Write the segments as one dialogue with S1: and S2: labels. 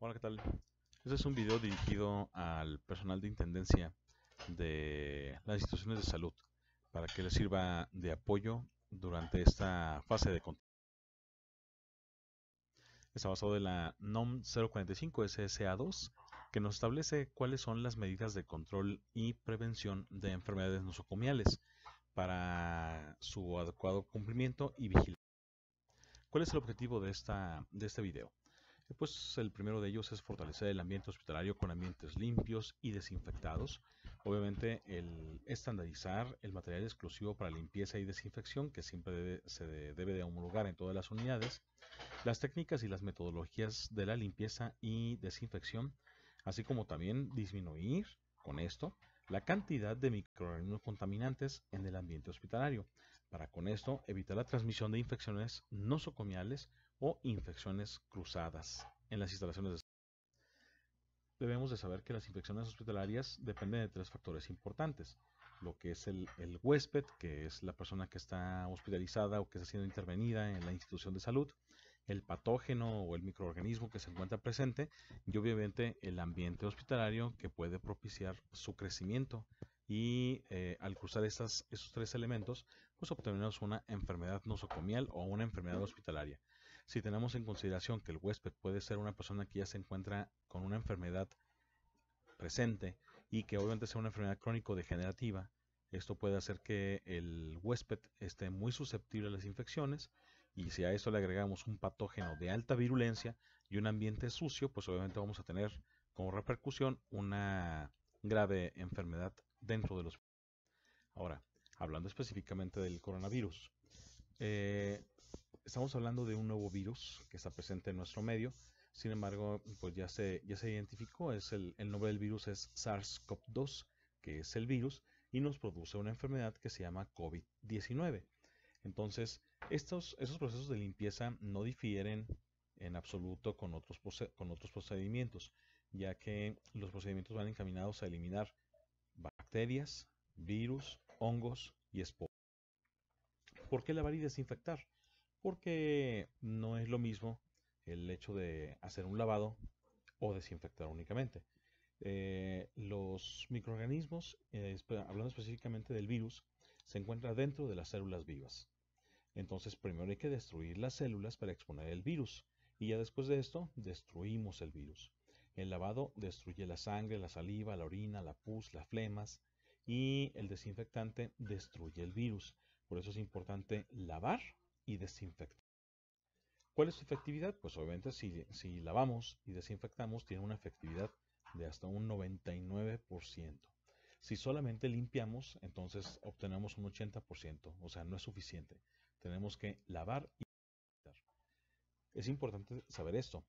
S1: Hola, ¿qué tal? Este es un video dirigido al personal de intendencia de las instituciones de salud para que les sirva de apoyo durante esta fase de control. Está basado en la NOM 045 SSA2, que nos establece cuáles son las medidas de control y prevención de enfermedades nosocomiales para su adecuado cumplimiento y vigilancia. ¿Cuál es el objetivo de este video? Pues el primero de ellos es fortalecer el ambiente hospitalario con ambientes limpios y desinfectados. Obviamente el estandarizar el material exclusivo para limpieza y desinfección que siempre se debe de homologar en todas las unidades. Las técnicas y las metodologías de la limpieza y desinfección, así como también disminuir con esto la cantidad de microorganismos contaminantes en el ambiente hospitalario, para con esto evitar la transmisión de infecciones nosocomiales o infecciones cruzadas en las instalaciones de salud. Debemos de saber que las infecciones hospitalarias dependen de tres factores importantes: lo que es el huésped, que es la persona que está hospitalizada o que está siendo intervenida en la institución de salud, el patógeno o el microorganismo que se encuentra presente, y obviamente el ambiente hospitalario que puede propiciar su crecimiento. Y al cruzar esos tres elementos, pues obtenemos una enfermedad nosocomial o una enfermedad hospitalaria. Si tenemos en consideración que el huésped puede ser una persona que ya se encuentra con una enfermedad presente y que obviamente sea una enfermedad crónico-degenerativa, esto puede hacer que el huésped esté muy susceptible a las infecciones, y si a eso le agregamos un patógeno de alta virulencia y un ambiente sucio, pues obviamente vamos a tener como repercusión una grave enfermedad dentro de los... Ahora, hablando específicamente del coronavirus, eh, estamos hablando de un nuevo virus que está presente en nuestro medio. Sin embargo, pues ya se identificó, el nombre del virus es SARS-CoV-2, que es el virus, y nos produce una enfermedad que se llama COVID-19. Entonces, esos procesos de limpieza no difieren en absoluto con otros procedimientos, ya que los procedimientos van encaminados a eliminar bacterias, virus, hongos y esporas. ¿Por qué lavar y desinfectar? Porque no es lo mismo el hecho de hacer un lavado o desinfectar únicamente. Los microorganismos, hablando específicamente del virus, se encuentran dentro de las células vivas. Entonces, primero hay que destruir las células para exponer el virus, y ya después de esto destruimos el virus. El lavado destruye la sangre, la saliva, la orina, la pus, las flemas, y el desinfectante destruye el virus. Por eso es importante lavar y desinfectar. ¿Cuál es su efectividad? Pues obviamente si lavamos y desinfectamos tiene una efectividad de hasta un 99%. Si solamente limpiamos, entonces obtenemos un 80%, o sea, no es suficiente. Tenemos que lavar y desinfectar. Es importante saber esto,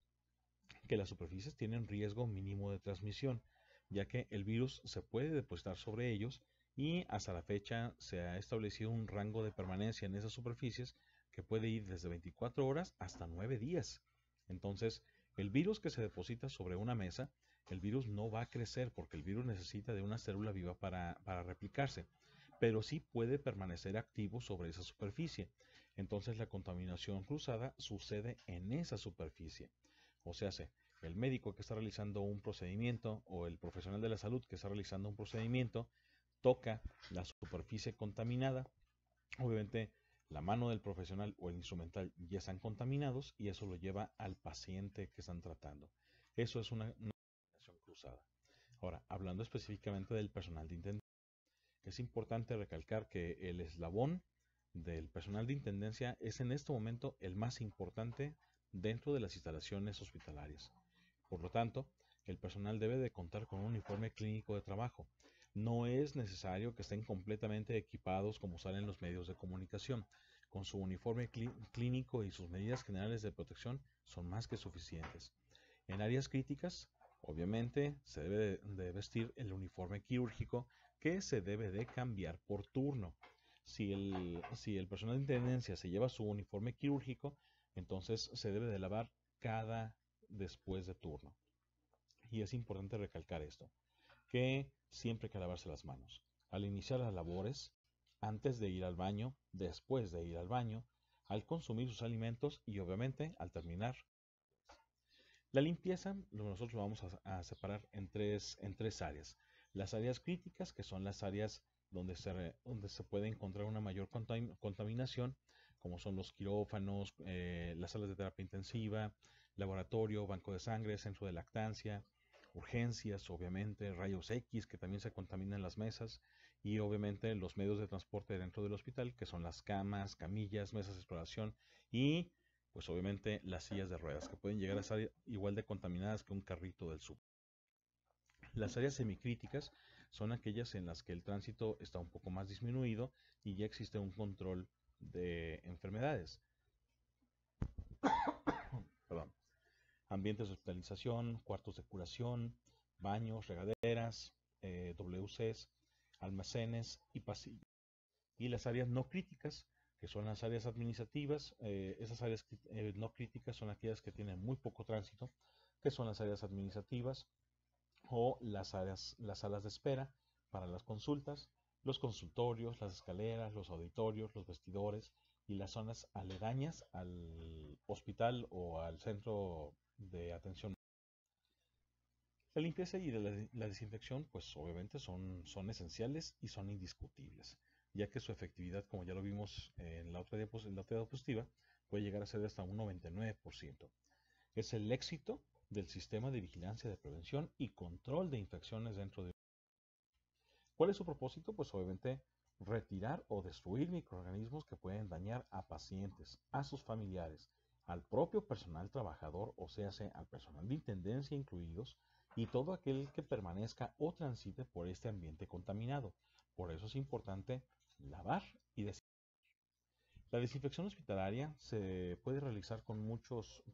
S1: que las superficies tienen riesgo mínimo de transmisión, ya que el virus se puede depositar sobre ellos, y hasta la fecha se ha establecido un rango de permanencia en esas superficies que puede ir desde 24 horas hasta 9 días. Entonces, el virus que se deposita sobre una mesa, el virus no va a crecer porque el virus necesita de una célula viva para replicarse, pero sí puede permanecer activo sobre esa superficie. Entonces la contaminación cruzada sucede en esa superficie. O sea, el médico que está realizando un procedimiento o el profesional de la salud que está realizando un procedimiento toca la superficie contaminada. Obviamente la mano del profesional o el instrumental ya están contaminados y eso lo lleva al paciente que están tratando. Eso es una contaminación cruzada. Ahora, hablando específicamente del personal de intendencia, es importante recalcar que el eslabón del personal de intendencia es en este momento el más importante dentro de las instalaciones hospitalarias. Por lo tanto, el personal debe de contar con un uniforme clínico de trabajo. No es necesario que estén completamente equipados como salen los medios de comunicación. Con su uniforme clínico y sus medidas generales de protección son más que suficientes. En áreas críticas, obviamente, se debe de vestir el uniforme quirúrgico, que se debe de cambiar por turno. Si el personal de intendencia se lleva su uniforme quirúrgico, entonces se debe de lavar cada después de turno. Y es importante recalcar esto, que siempre hay que lavarse las manos. Al iniciar las labores, antes de ir al baño, después de ir al baño, al consumir sus alimentos y obviamente al terminar. La limpieza nosotros lo vamos a separar en tres áreas. Las áreas críticas, que son las áreas donde se puede encontrar una mayor contaminación, como son los quirófanos, las salas de terapia intensiva, laboratorio, banco de sangre, centro de lactancia, urgencias, obviamente, rayos X, que también se contaminan las mesas, y obviamente los medios de transporte dentro del hospital, que son las camas, camillas, mesas de exploración y pues obviamente las sillas de ruedas, que pueden llegar a ser igual de contaminadas que un carrito del súper. Las áreas semicríticas son aquellas en las que el tránsito está un poco más disminuido y ya existe un control de enfermedades. Perdón. Ambientes de hospitalización, cuartos de curación, baños, regaderas, WCs, almacenes y pasillos. Y las áreas no críticas, que son las áreas administrativas. Esas áreas no críticas son aquellas que tienen muy poco tránsito, que son las áreas administrativas o las salas de espera para las consultas, los consultorios, las escaleras, los auditorios, los vestidores y las zonas aledañas al hospital o al centro de atención. La limpieza y la desinfección, pues obviamente son esenciales y son indiscutibles, ya que su efectividad, como ya lo vimos en la otra diapositiva, puede llegar a ser hasta un 99%. Es el éxito del sistema de vigilancia de prevención y control de infecciones dentro de... ¿Cuál es su propósito? Pues obviamente retirar o destruir microorganismos que pueden dañar a pacientes, a sus familiares, al propio personal trabajador, o sea, al personal de intendencia incluidos, y todo aquel que permanezca o transite por este ambiente contaminado. Por eso es importante lavar y desinfectar. La desinfección hospitalaria se puede realizar con muchos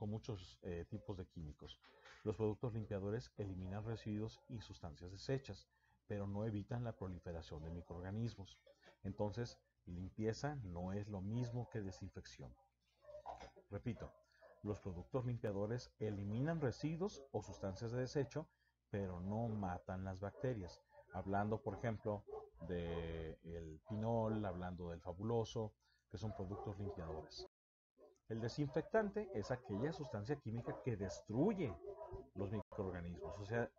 S1: tipos de químicos. Los productos limpiadores eliminan residuos y sustancias desechas, pero no evitan la proliferación de microorganismos. Entonces, limpieza no es lo mismo que desinfección. Repito, los productos limpiadores eliminan residuos o sustancias de desecho, pero no matan las bacterias. Hablando, por ejemplo, del pinol, hablando del fabuloso, que son productos limpiadores. El desinfectante es aquella sustancia química que destruye los microorganismos,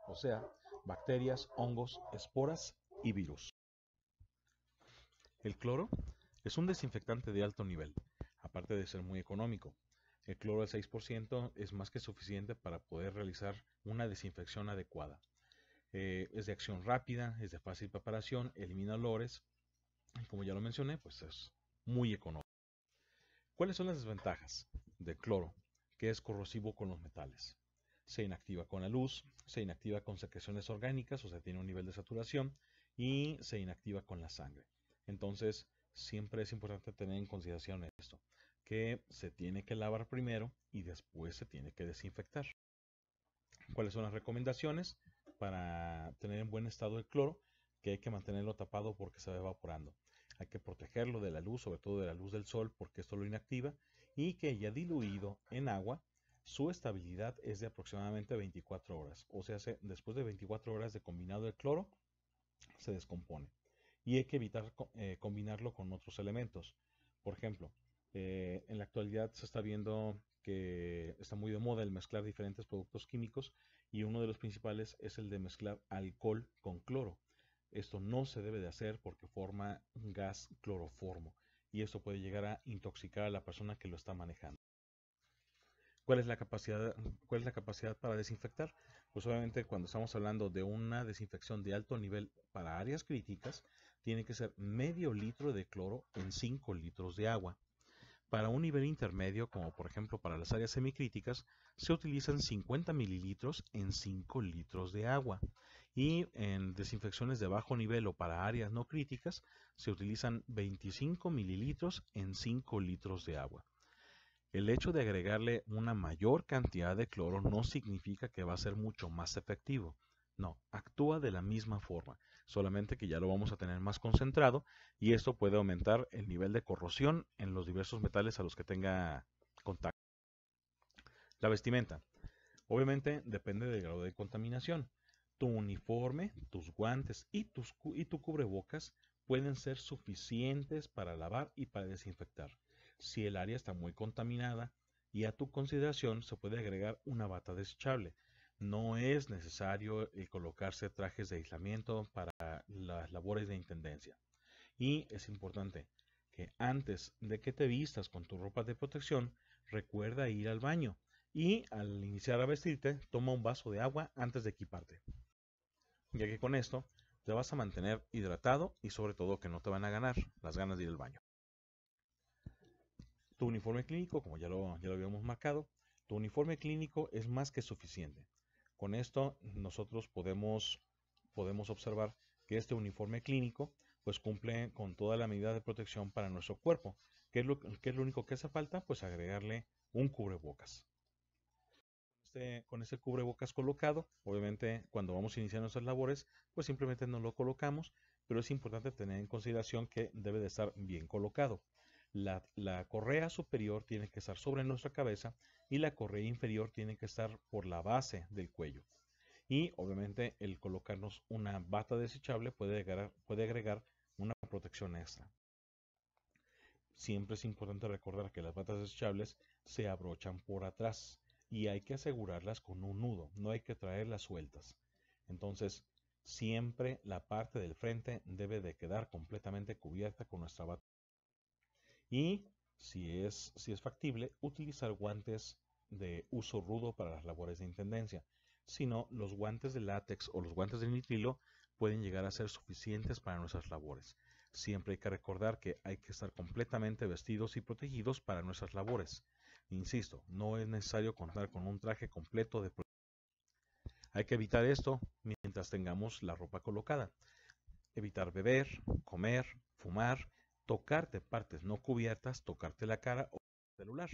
S1: o sea, bacterias, hongos, esporas y virus. El cloro es un desinfectante de alto nivel, aparte de ser muy económico. El cloro al 6% es más que suficiente para poder realizar una desinfección adecuada. Es de acción rápida, es de fácil preparación, elimina olores, y como ya lo mencioné, pues es muy económico. ¿Cuáles son las desventajas del cloro? Que es corrosivo con los metales. Se inactiva con la luz, se inactiva con secreciones orgánicas, o sea, tiene un nivel de saturación, y se inactiva con la sangre. Entonces, siempre es importante tener en consideración esto, que se tiene que lavar primero y después se tiene que desinfectar. ¿Cuáles son las recomendaciones para tener en buen estado el cloro? Que hay que mantenerlo tapado porque se va evaporando. Hay que protegerlo de la luz, sobre todo de la luz del sol, porque esto lo inactiva, y que ya diluido en agua, su estabilidad es de aproximadamente 24 horas. O sea, después de 24 horas de combinado el cloro, se descompone. Y hay que evitar combinarlo con otros elementos. Por ejemplo, en la actualidad se está viendo que está muy de moda el mezclar diferentes productos químicos y uno de los principales es el de mezclar alcohol con cloro. Esto no se debe de hacer porque forma un gas cloroformo y esto puede llegar a intoxicar a la persona que lo está manejando. ¿Cuál es la capacidad para desinfectar? Pues obviamente cuando estamos hablando de una desinfección de alto nivel para áreas críticas, tiene que ser medio litro de cloro en 5 litros de agua. Para un nivel intermedio, como por ejemplo para las áreas semicríticas, se utilizan 50 mililitros en 5 litros de agua. Y en desinfecciones de bajo nivel o para áreas no críticas, se utilizan 25 mililitros en 5 litros de agua. El hecho de agregarle una mayor cantidad de cloro no significa que va a ser mucho más efectivo. No, actúa de la misma forma, solamente que ya lo vamos a tener más concentrado y esto puede aumentar el nivel de corrosión en los diversos metales a los que tenga contacto. La vestimenta. Obviamente depende del grado de contaminación. Tu uniforme, tus guantes y tu cubrebocas pueden ser suficientes para lavar y para desinfectar. Si el área está muy contaminada, y a tu consideración se puede agregar una bata desechable. No es necesario colocarse trajes de aislamiento para las labores de intendencia. Y es importante que antes de que te vistas con tu ropa de protección, recuerda ir al baño y al iniciar a vestirte, toma un vaso de agua antes de equiparte, ya que con esto te vas a mantener hidratado y sobre todo que no te van a ganar las ganas de ir al baño. Tu uniforme clínico, como ya lo habíamos marcado, tu uniforme clínico es más que suficiente. Con esto nosotros podemos observar que este uniforme clínico pues cumple con toda la medida de protección para nuestro cuerpo. ¿Qué es lo único que hace falta? Pues agregarle un cubrebocas. Con ese cubrebocas colocado, obviamente cuando vamos a iniciar nuestras labores, pues simplemente nos lo colocamos, pero es importante tener en consideración que debe de estar bien colocado. La correa superior tiene que estar sobre nuestra cabeza y la correa inferior tiene que estar por la base del cuello. Y obviamente el colocarnos una bata desechable puede agregar una protección extra. Siempre es importante recordar que las batas desechables se abrochan por atrás y hay que asegurarlas con un nudo, no hay que traerlas sueltas. Entonces, siempre la parte del frente debe de quedar completamente cubierta con nuestra bata. Y si es factible, utilizar guantes de uso rudo para las labores de intendencia. Si no, los guantes de látex o los guantes de nitrilo pueden llegar a ser suficientes para nuestras labores. Siempre hay que recordar que hay que estar completamente vestidos y protegidos para nuestras labores. Insisto, no es necesario contar con un traje completo de protección. Hay que evitar esto mientras tengamos la ropa colocada. Evitar beber, comer, fumar, tocarte partes no cubiertas, tocarte la cara o el celular.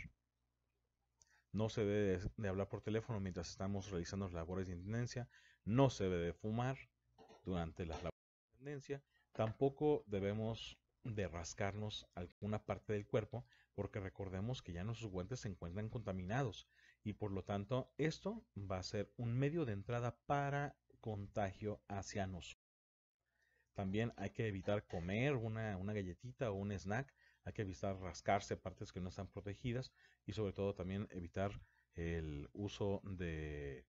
S1: No se debe de hablar por teléfono mientras estamos realizando las labores de intendencia. No se debe de fumar durante las labores de intendencia. Tampoco debemos de rascarnos alguna parte del cuerpo porque recordemos que ya nuestros guantes se encuentran contaminados y por lo tanto esto va a ser un medio de entrada para contagio hacia nosotros. También hay que evitar comer una galletita o un snack. Hay que evitar rascarse partes que no están protegidas y sobre todo también evitar el uso de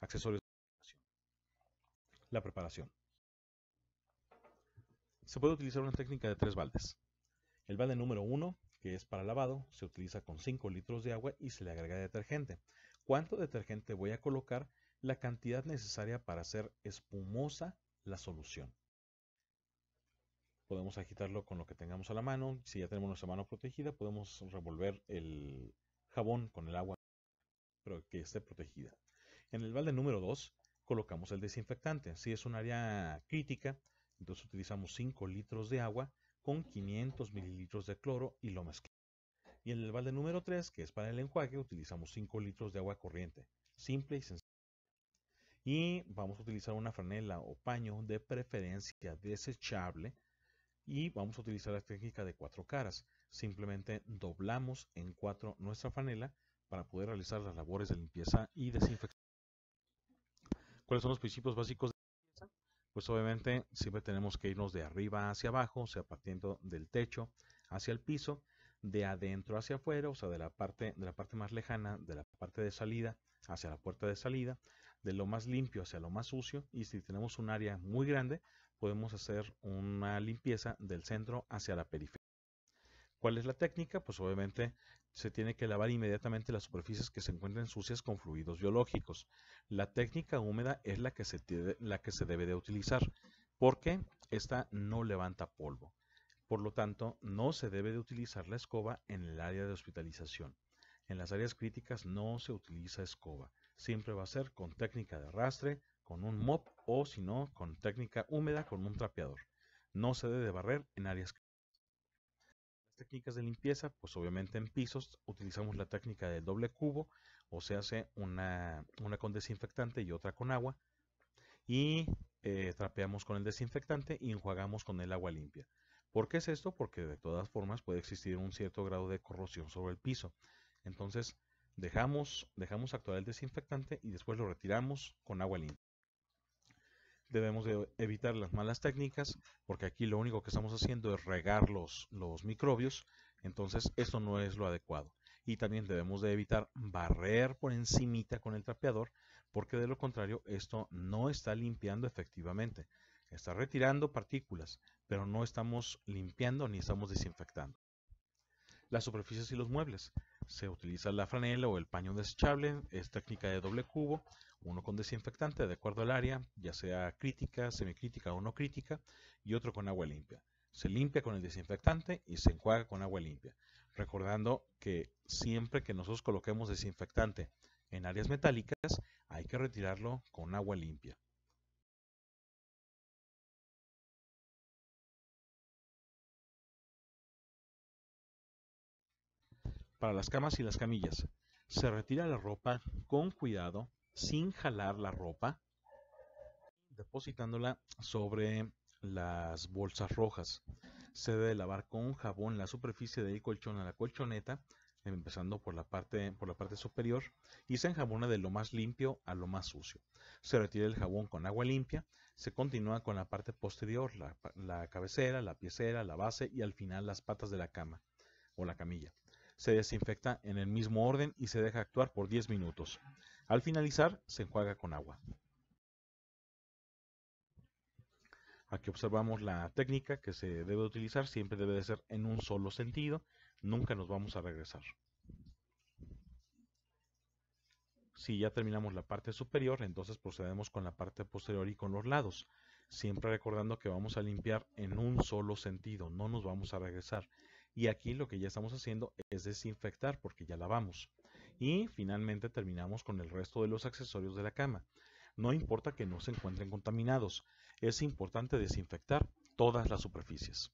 S1: accesorios de preparación. La preparación. Se puede utilizar una técnica de 3 baldes. El balde número 1, que es para lavado, se utiliza con 5 litros de agua y se le agrega detergente. ¿Cuánto detergente voy a colocar? La cantidad necesaria para hacer espumosa la solución. Podemos agitarlo con lo que tengamos a la mano. Si ya tenemos nuestra mano protegida, podemos revolver el jabón con el agua, pero que esté protegida. En el balde número 2 colocamos el desinfectante. Si es un área crítica, entonces utilizamos 5 litros de agua con 500 mililitros de cloro y lo mezclamos. Y en el balde número 3, que es para el enjuague, utilizamos 5 litros de agua corriente. Simple y sencillo. Y vamos a utilizar una franela o paño de preferencia desechable. Y vamos a utilizar la técnica de 4 caras. Simplemente doblamos en 4 nuestra franela para poder realizar las labores de limpieza y desinfección. ¿Cuáles son los principios básicos de limpieza? Pues obviamente siempre tenemos que irnos de arriba hacia abajo, o sea, partiendo del techo hacia el piso, de adentro hacia afuera, o sea, de la parte más lejana, de la parte de salida hacia la puerta de salida, de lo más limpio hacia lo más sucio, y si tenemos un área muy grande, podemos hacer una limpieza del centro hacia la periferia. ¿Cuál es la técnica? Pues obviamente se tiene que lavar inmediatamente las superficies que se encuentren sucias con fluidos biológicos. La técnica húmeda es la que se debe de utilizar porque esta no levanta polvo. Por lo tanto, no se debe de utilizar la escoba en el área de hospitalización. En las áreas críticas no se utiliza escoba. Siempre va a ser con técnica de arrastre, con un mop o si no, con técnica húmeda con un trapeador. No se debe de barrer en áreas críticas. Las técnicas de limpieza, pues obviamente en pisos utilizamos la técnica del doble cubo o se hace una con desinfectante y otra con agua y trapeamos con el desinfectante y enjuagamos con el agua limpia. ¿Por qué es esto? Porque de todas formas puede existir un cierto grado de corrosión sobre el piso. Entonces dejamos actuar el desinfectante y después lo retiramos con agua limpia. Debemos de evitar las malas técnicas porque aquí lo único que estamos haciendo es regar los microbios, entonces esto no es lo adecuado. Y también debemos de evitar barrer por encimita con el trapeador, porque de lo contrario esto no está limpiando efectivamente. Está retirando partículas, pero no estamos limpiando ni estamos desinfectando. Las superficies y los muebles. Se utiliza la franela o el paño desechable, es técnica de doble cubo, uno con desinfectante de acuerdo al área, ya sea crítica, semicrítica o no crítica, y otro con agua limpia. Se limpia con el desinfectante y se enjuaga con agua limpia. Recordando que siempre que nosotros coloquemos desinfectante en áreas metálicas, hay que retirarlo con agua limpia. Para las camas y las camillas, se retira la ropa con cuidado, sin jalar la ropa, depositándola sobre las bolsas rojas. Se debe lavar con jabón la superficie del colchón a la colchoneta, empezando por la parte superior, y se enjabona de lo más limpio a lo más sucio. Se retira el jabón con agua limpia, se continúa con la parte posterior, la cabecera, la piecera, la base y al final las patas de la cama o la camilla. Se desinfecta en el mismo orden y se deja actuar por 10 minutos. Al finalizar, se enjuaga con agua. Aquí observamos la técnica que se debe utilizar, siempre debe de ser en un solo sentido, nunca nos vamos a regresar. Si ya terminamos la parte superior, entonces procedemos con la parte posterior y con los lados, siempre recordando que vamos a limpiar en un solo sentido, no nos vamos a regresar. Y aquí lo que ya estamos haciendo es desinfectar porque ya lavamos. Y finalmente terminamos con el resto de los accesorios de la cama. No importa que no se encuentren contaminados, es importante desinfectar todas las superficies.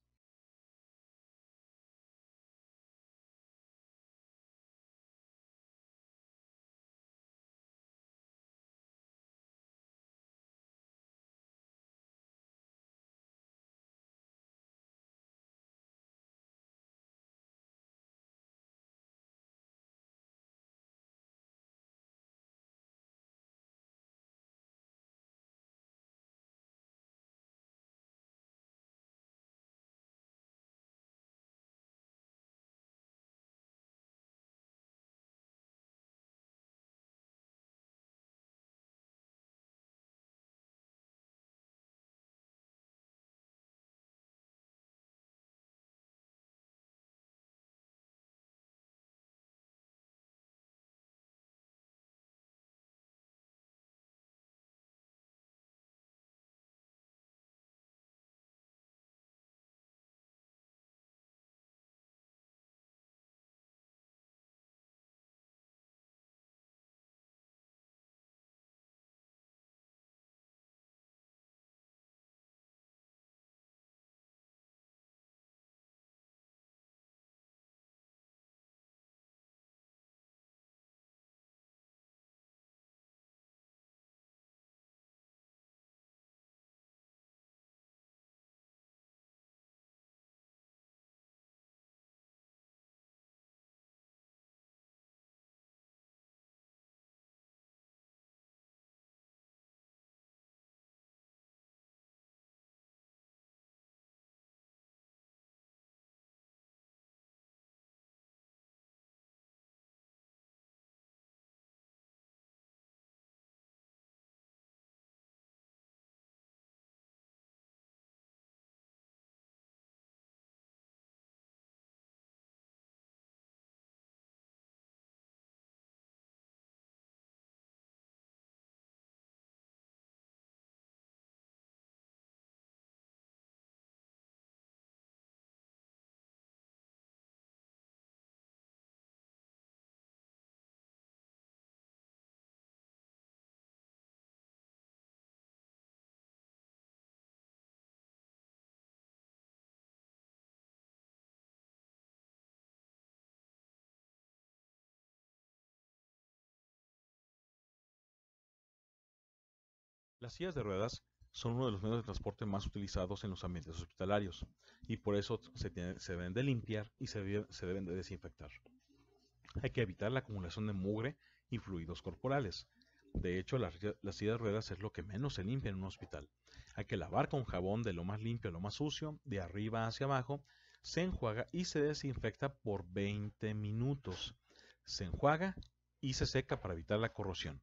S1: Las sillas de ruedas son uno de los medios de transporte más utilizados en los ambientes hospitalarios y por eso se deben de limpiar y se deben de desinfectar. Hay que evitar la acumulación de mugre y fluidos corporales. De hecho, la silla de ruedas es lo que menos se limpia en un hospital. Hay que lavar con jabón de lo más limpio a lo más sucio, de arriba hacia abajo, se enjuaga y se desinfecta por 20 minutos. se enjuaga y se seca para evitar la corrosión.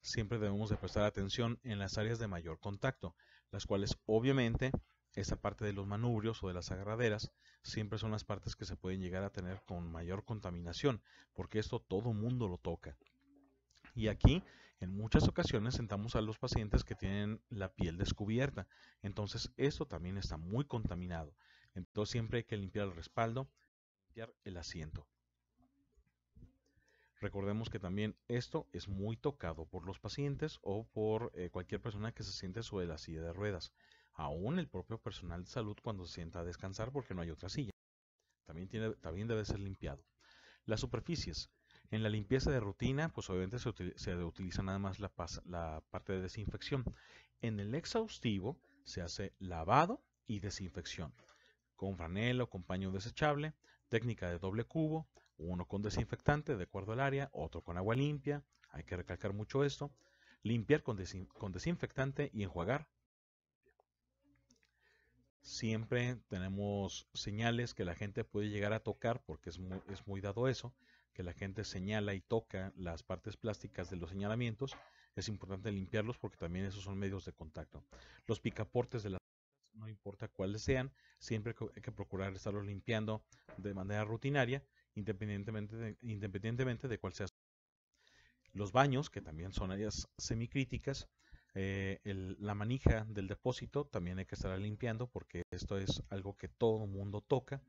S1: Siempre debemos de prestar atención en las áreas de mayor contacto, las cuales obviamente esta parte de los manubrios o de las agarraderas siempre son las partes que se pueden llegar a tener con mayor contaminación, porque esto todo mundo lo toca. Y aquí en muchas ocasiones sentamos a los pacientes que tienen la piel descubierta, entonces esto también está muy contaminado. Entonces siempre hay que limpiar el respaldo, limpiar el asiento. Recordemos que también esto es muy tocado por los pacientes o por cualquier persona que se siente sobre la silla de ruedas. Aún el propio personal de salud cuando se sienta a descansar porque no hay otra silla. También debe ser limpiado. Las superficies. En la limpieza de rutina, pues obviamente se utiliza nada más la parte de desinfección. En el exhaustivo se hace lavado y desinfección. Con franela o con paño desechable, técnica de doble cubo, uno con desinfectante de acuerdo al área, otro con agua limpia, hay que recalcar mucho esto, limpiar con desinfectante y enjuagar. Siempre tenemos señales que la gente puede llegar a tocar, porque es muy dado eso, que la gente señala y toca las partes plásticas de los señalamientos. Es importante limpiarlos porque también esos son medios de contacto. Los picaportes de las no importa cuáles sean, siempre hay que procurar estarlos limpiando de manera rutinaria, independientemente de cuál sea. Los baños, que también son áreas semicríticas, la manija del depósito también hay que estar limpiando porque esto es algo que todo el mundo toca.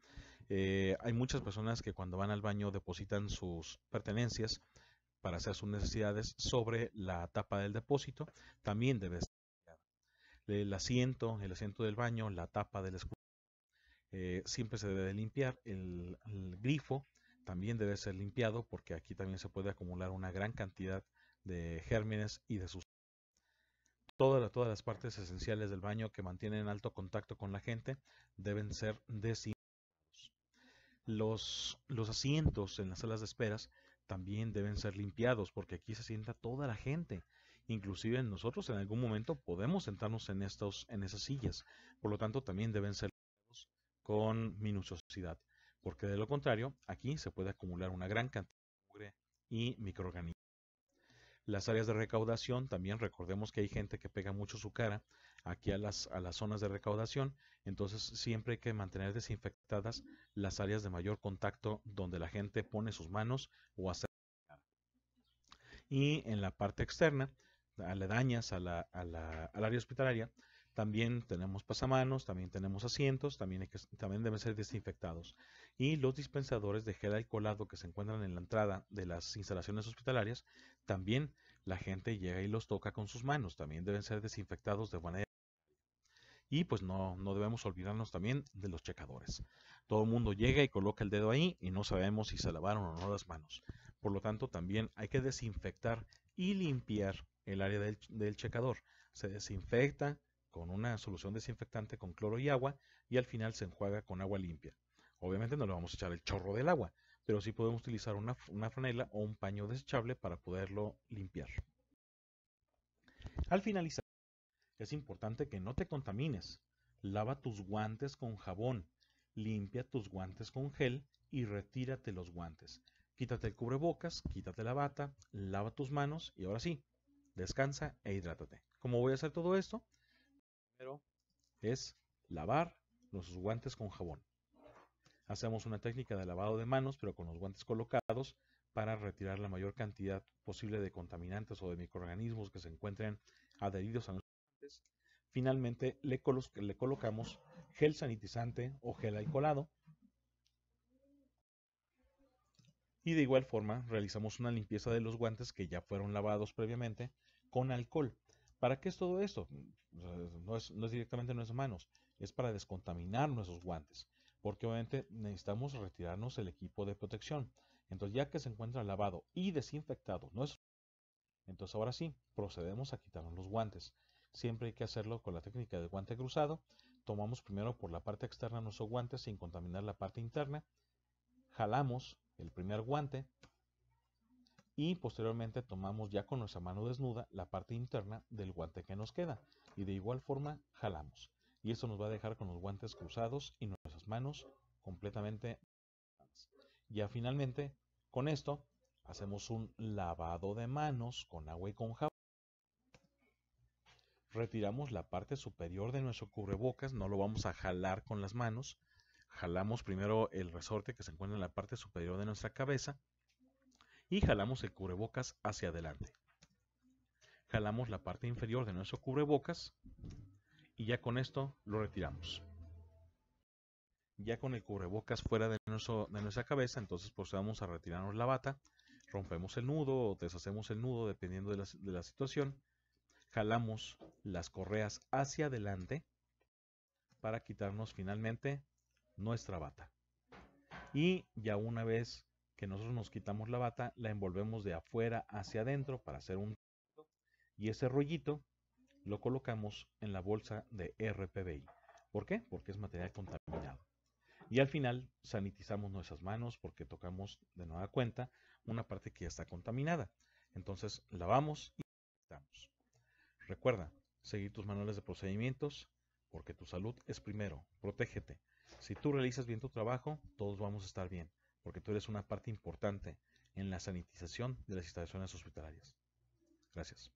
S1: Hay muchas personas que cuando van al baño depositan sus pertenencias para hacer sus necesidades sobre la tapa del depósito. También debe estar el asiento del baño, la tapa del escurridor. Siempre se debe de limpiar. El grifo también debe ser limpiado porque aquí también se puede acumular una gran cantidad de gérmenes y de sustancias. Todas las partes esenciales del baño que mantienen alto contacto con la gente deben ser desinfectados. Los asientos en las salas de esperas también deben ser limpiados porque aquí se sienta toda la gente. Inclusive nosotros en algún momento podemos sentarnos en esas sillas. Por lo tanto, también deben ser limpiados con minuciosidad, porque de lo contrario, aquí se puede acumular una gran cantidad de mugre y microorganismos. Las áreas de recaudación, también recordemos que hay gente que pega mucho su cara aquí a las zonas de recaudación, entonces siempre hay que mantener desinfectadas las áreas de mayor contacto donde la gente pone sus manos o hace. Y en la parte externa, aledañas al área hospitalaria, también tenemos pasamanos, también tenemos asientos, también deben ser desinfectados. Y los dispensadores de gel alcoholado que se encuentran en la entrada de las instalaciones hospitalarias, también la gente llega y los toca con sus manos, también deben ser desinfectados de manera. Y pues no debemos olvidarnos también de los checadores. Todo el mundo llega y coloca el dedo ahí y no sabemos si se lavaron o no las manos. Por lo tanto, también hay que desinfectar y limpiar el área del checador. Se desinfecta con una solución desinfectante con cloro y agua y al final se enjuaga con agua limpia. Obviamente no le vamos a echar el chorro del agua, pero sí podemos utilizar una franela o un paño desechable para poderlo limpiar. Al finalizar, es importante que no te contamines. Lava tus guantes con jabón, limpia tus guantes con gel y retírate los guantes. Quítate el cubrebocas, quítate la bata, lava tus manos y ahora sí, descansa e hidrátate. ¿Cómo voy a hacer todo esto? Primero es lavar los guantes con jabón. Hacemos una técnica de lavado de manos, pero con los guantes colocados para retirar la mayor cantidad posible de contaminantes o de microorganismos que se encuentren adheridos a nuestros guantes. Finalmente le colocamos gel sanitizante o gel alcoholado y de igual forma realizamos una limpieza de los guantes que ya fueron lavados previamente con alcohol. ¿Para qué es todo esto? No es directamente en nuestras manos, es para descontaminar nuestros guantes, porque obviamente necesitamos retirarnos el equipo de protección. Entonces ya que se encuentra lavado y desinfectado, entonces ahora sí, procedemos a quitarnos los guantes. Siempre hay que hacerlo con la técnica del guante cruzado. Tomamos primero por la parte externa nuestro guante sin contaminar la parte interna. Jalamos el primer guante y posteriormente tomamos ya con nuestra mano desnuda la parte interna del guante que nos queda y de igual forma jalamos. Y esto nos va a dejar con los guantes cruzados y nuestras manos completamente. Ya finalmente, con esto, hacemos un lavado de manos con agua y con jabón. Retiramos la parte superior de nuestro cubrebocas, no lo vamos a jalar con las manos. Jalamos primero el resorte que se encuentra en la parte superior de nuestra cabeza y jalamos el cubrebocas hacia adelante. Jalamos la parte inferior de nuestro cubrebocas y ya con esto lo retiramos. Ya con el cubrebocas fuera de nuestra cabeza, entonces procedamos a retirarnos la bata, rompemos el nudo o deshacemos el nudo dependiendo de la situación, jalamos las correas hacia adelante para quitarnos finalmente nuestra bata. Y ya una vez que nosotros nos quitamos la bata, la envolvemos de afuera hacia adentro para hacer un rollito, y ese rollito lo colocamos en la bolsa de RPBI. ¿Por qué? Porque es material contaminado. Y al final sanitizamos nuestras manos porque tocamos de nueva cuenta una parte que ya está contaminada. Entonces lavamos y quitamos. Recuerda, seguir tus manuales de procedimientos porque tu salud es primero. Protégete. Si tú realizas bien tu trabajo, todos vamos a estar bien, porque tú eres una parte importante en la sanitización de las instalaciones hospitalarias. Gracias.